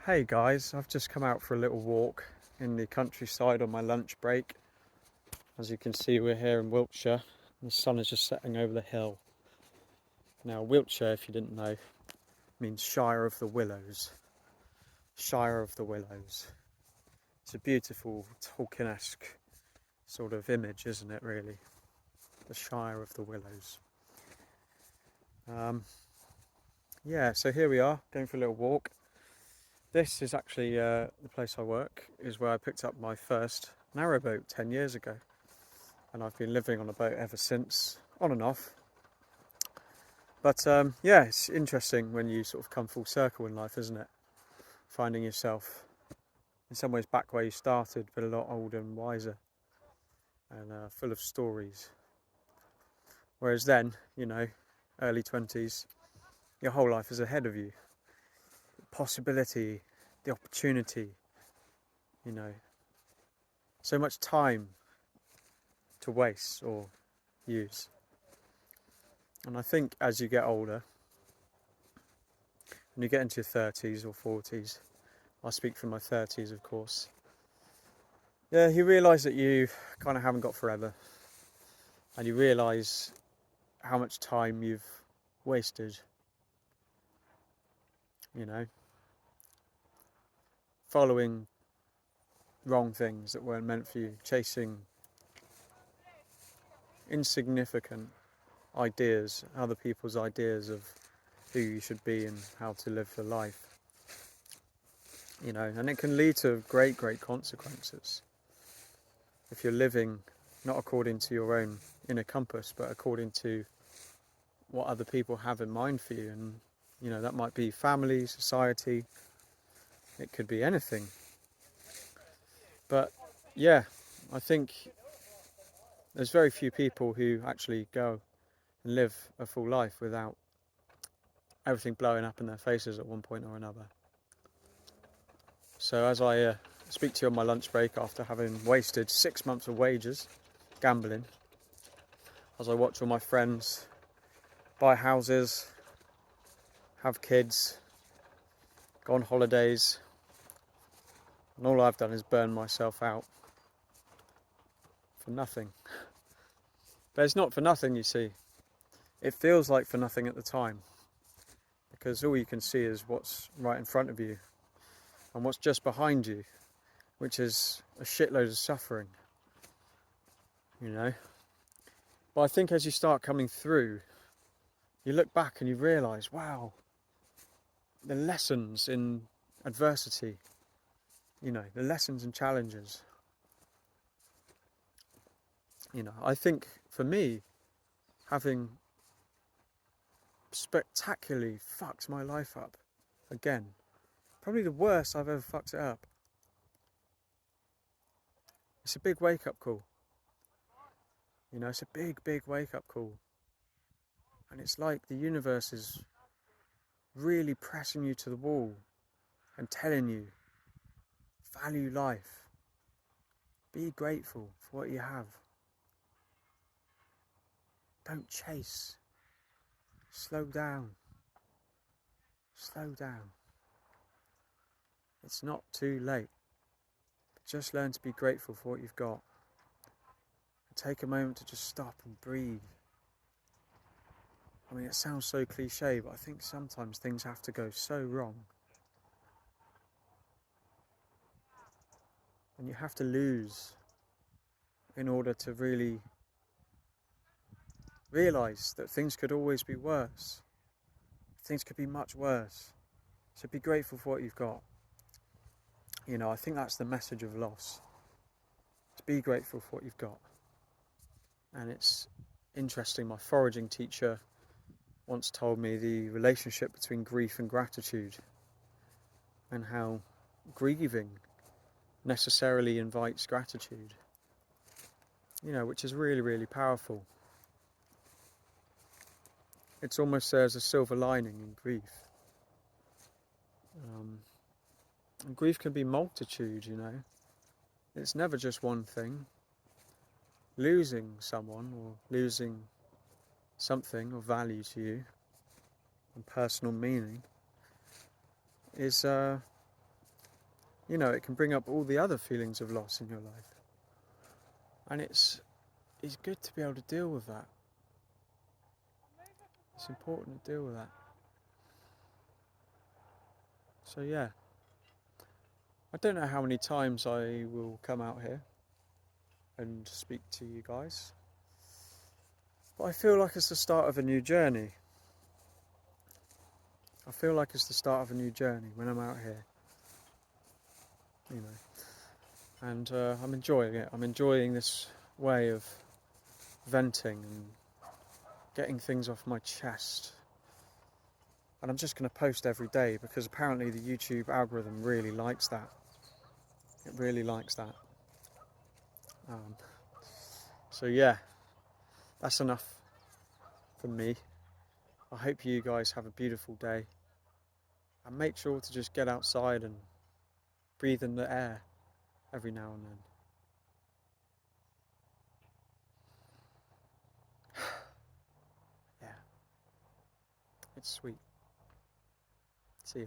Hey guys, I've just come out for a little walk in the countryside on my lunch break. As you can see, we're here in Wiltshire and the sun is just setting over the hill. Now Wiltshire, if you didn't know, means Shire of the Willows. Shire of the Willows. It's a beautiful Tolkien-esque sort of image, isn't it really? The Shire of the Willows. Yeah, so here we are, going for a little walk. This is actually the place I work, is where I picked up my first narrowboat 10 years ago. And I've been living on a boat ever since, on and off. But yeah, it's interesting when you sort of come full circle in life, isn't it? Finding yourself in some ways back where you started, but a lot older and wiser and full of stories. Whereas then, you know, early 20s, your whole life is ahead of you. The possibility, the opportunity, you know, so much time to waste or use. And I think as you get older, when you get into your 30s or 40s, I speak from my 30s of course, yeah, you realise that you kind of haven't got forever. And you realise how much time you've wasted, you know, following wrong things that weren't meant for you, chasing insignificant ideas, other people's ideas of who you should be and how to live your life. You know, and it can lead to great consequences if you're living not according to your own inner compass, but according to what other people have in mind for you. And you know, that might be family, society, it could be anything. But yeah, I think there's very few people who actually go and live a full life without everything blowing up in their faces at one point or another. So as I speak to you on my lunch break after having wasted 6 months of wages gambling, as I watch all my friends buy houses, have kids, go on holidays, and all I've done is burn myself out for nothing. But it's not for nothing, you see. It feels like for nothing at the time, because all you can see is what's right in front of you and what's just behind you, which is a shitload of suffering, you know. But I think as you start coming through, you look back and you realise, wow, the lessons in adversity, you know, the lessons and challenges. You know, I think for me, having spectacularly fucked my life up again, probably the worst I've ever fucked it up. It's a big wake-up call. You know, it's a big wake-up call. And it's like the universe is really pressing you to the wall and telling you, value life. Be grateful for what you have. Don't chase. Slow down. Slow down. It's not too late. Just learn to be grateful for what you've got. And take a moment to just stop and breathe. I mean, it sounds so cliche, but I think sometimes things have to go so wrong. And you have to lose in order to really realise that things could always be worse. Things could be much worse. So be grateful for what you've got. You know, I think that's the message of loss. To be grateful for what you've got. And it's interesting, my foraging teacher once told me the relationship between grief and gratitude, and how grieving necessarily invites gratitude, you know, which is really powerful. It's almost there's a silver lining in grief. And grief can be multitude, you know. It's never just one thing. Losing someone or losing something of value to you and personal meaning is you know, it can bring up all the other feelings of loss in your life. And it's good to be able to deal with that. It's important to deal with that. So yeah, I don't know how many times I will come out here and speak to you guys, but I feel like it's the start of a new journey. I feel like it's the start of a new journey when I'm out here, you know, and I'm enjoying it. I'm enjoying this way of venting and getting things off my chest. And I'm just going to post every day because apparently the YouTube algorithm really likes that. It really likes that. So yeah, that's enough from me. I hope you guys have a beautiful day. And make sure to just get outside and breathe in the air every now and then. Yeah, it's sweet. See ya.